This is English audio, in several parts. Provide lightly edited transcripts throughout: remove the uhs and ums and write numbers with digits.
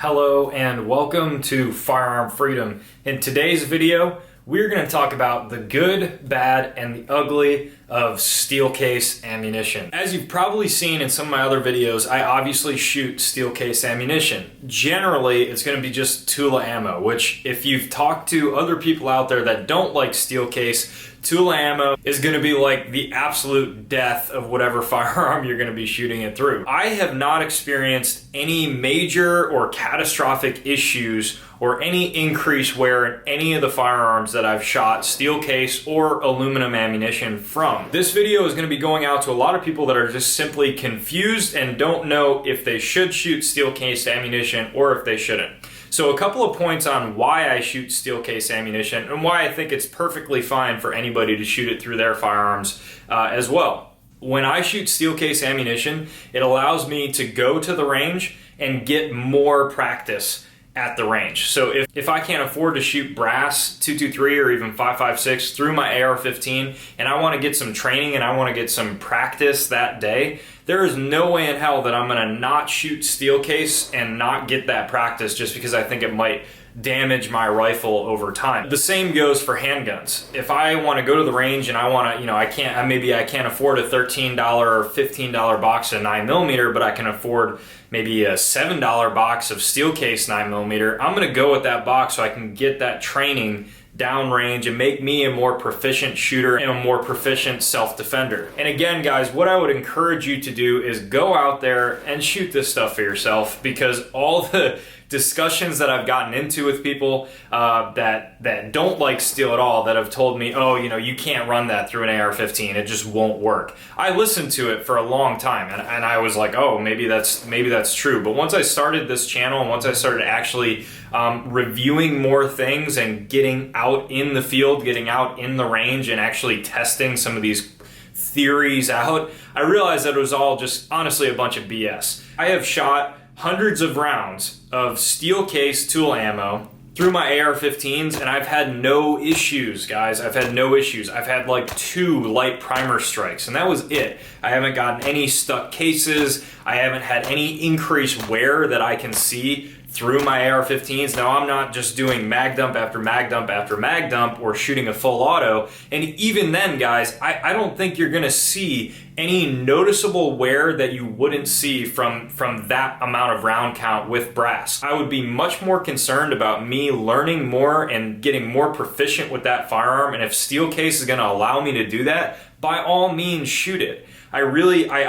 Hello and welcome to Firearm Freedom. In today's video, we're going to talk about the good, bad, and the ugly of steel case ammunition. As you've probably seen in some of my other videos, I obviously shoot steel case ammunition. Generally, it's going to be just TulAmmo, which if you've talked to other people out there that don't like steel case, TulAmmo is going to be like the absolute death of whatever firearm you're going to be shooting it through. I have not experienced any major or catastrophic issues or any increased wear in any of the firearms that I've shot steel case or aluminum ammunition from. This video is going to be going out to a lot of people that are just simply confused and don't know if they should shoot steel case ammunition or if they shouldn't. So a couple of points on why I shoot steel case ammunition and why I think it's perfectly fine for anybody to shoot it through their firearms as well. When I shoot steel case ammunition, it allows me to go to the range and get more practice at the range. So if I can't afford to shoot brass 223 or even 556 through my AR-15 and I want to get some training and I want to get some practice that day, there is no way in hell that I'm going to not shoot steel case and not get that practice just because I think it might damage my rifle over time. The same goes for handguns. If I want to go to the range and I want to, maybe I can't afford a $13 or $15 box of 9mm, but I can afford maybe a $7 box of steel case 9mm, I'm going to go with that box so I can get that training downrange and make me a more proficient shooter and a more proficient self-defender. And again, guys, what I would encourage you to do is go out there and shoot this stuff for yourself, because all the discussions that I've gotten into with people that don't like steel at all, that have told me, oh, you can't run that through an AR-15, it just won't work. I listened to it for a long time and I was like, oh, maybe that's true. But once I started this channel and once I started actually reviewing more things and getting out in the field, getting out in the range and actually testing some of these theories out, I realized that it was all just honestly a bunch of BS. I have shot hundreds of rounds of steel case TulAmmo through my AR-15s and I've had no issues, guys. I've had no issues. I've had like 2 light primer strikes and that was it. I haven't gotten any stuck cases. I haven't had any increased wear that I can see through my AR-15s. Now, I'm not just doing mag dump after mag dump after mag dump or shooting a full auto. And even then, guys, I don't think you're gonna see any noticeable wear that you wouldn't see from that amount of round count with brass. I would be much more concerned about me learning more and getting more proficient with that firearm. And if steel case is gonna allow me to do that, by all means, shoot it. I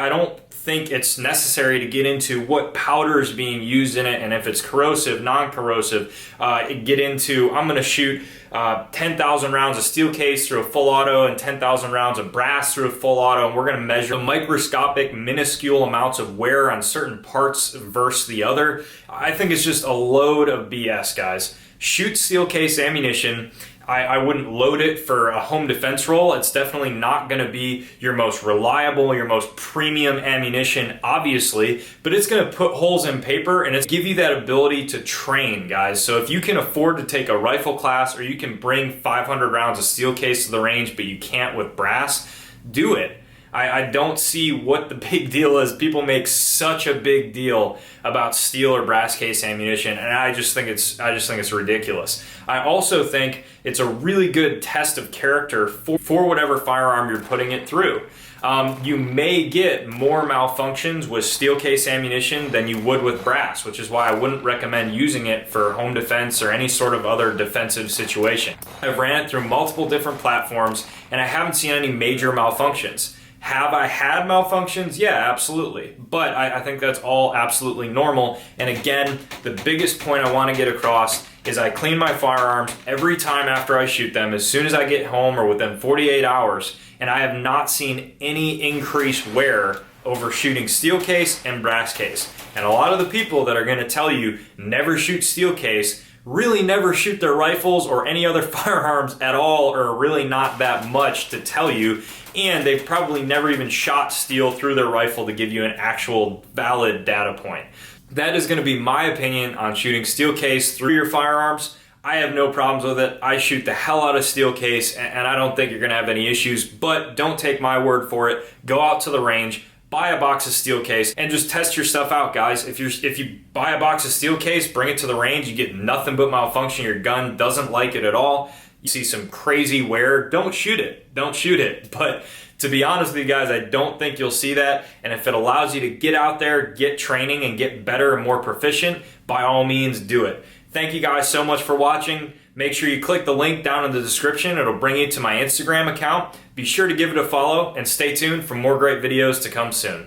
don't think it's necessary to get into what powder is being used in it and if it's corrosive, non-corrosive. Get into, I'm going to shoot 10,000 rounds of steel case through a full auto and 10,000 rounds of brass through a full auto, and we're going to measure the microscopic, minuscule amounts of wear on certain parts versus the other. I think it's just a load of BS, guys. Shoot steel case ammunition. I wouldn't load it for a home defense role. It's definitely not going to be your most reliable, your most premium ammunition, obviously, but it's going to put holes in paper and it's give you that ability to train, guys. So if you can afford to take a rifle class or you can bring 500 rounds of steel case to the range, but you can't with brass, do it. I don't see what the big deal is. People make such a big deal about steel or brass case ammunition, and I just think it's ridiculous. I also think it's a really good test of character for whatever firearm you're putting it through. You may get more malfunctions with steel case ammunition than you would with brass, which is why I wouldn't recommend using it for home defense or any sort of other defensive situation. I've ran it through multiple different platforms and I haven't seen any major malfunctions. Have I had malfunctions? Yeah, absolutely. But I think that's all absolutely normal. And again, the biggest point I want to get across is I clean my firearms every time after I shoot them, as soon as I get home or within 48 hours, and I have not seen any increased wear over shooting steel case and brass case. And a lot of the people that are going to tell you never shoot steel case really never shoot their rifles or any other firearms at all, or really not that much to tell you, and they've probably never even shot steel through their rifle to give you an actual valid data point. That is going to be my opinion on shooting steel case through your firearms. I have no problems with it. I shoot the hell out of steel case and I don't think you're going to have any issues, but don't take my word for it. Go out to the range, buy a box of steel case and just test your stuff out, guys. If you buy a box of steel case, bring it to the range, you get nothing but malfunction. Your gun doesn't like it at all. You see some crazy wear, don't shoot it. Don't shoot it. But to be honest with you guys, I don't think you'll see that. And if it allows you to get out there, get training, and get better and more proficient, by all means, do it. Thank you guys so much for watching. Make sure you click the link down in the description. It'll bring you to my Instagram account. Be sure to give it a follow and stay tuned for more great videos to come soon.